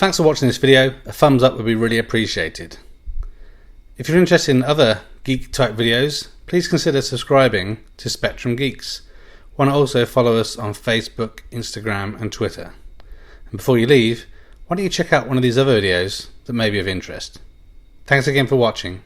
Thanks for watching this video. A thumbs up would be really appreciated. If you're interested in other geek type videos, please consider subscribing to Spectrum Geeks. Why not also follow us on Facebook, Instagram and Twitter. And before you leave, why don't you check out one of these other videos that may be of interest. Thanks again for watching.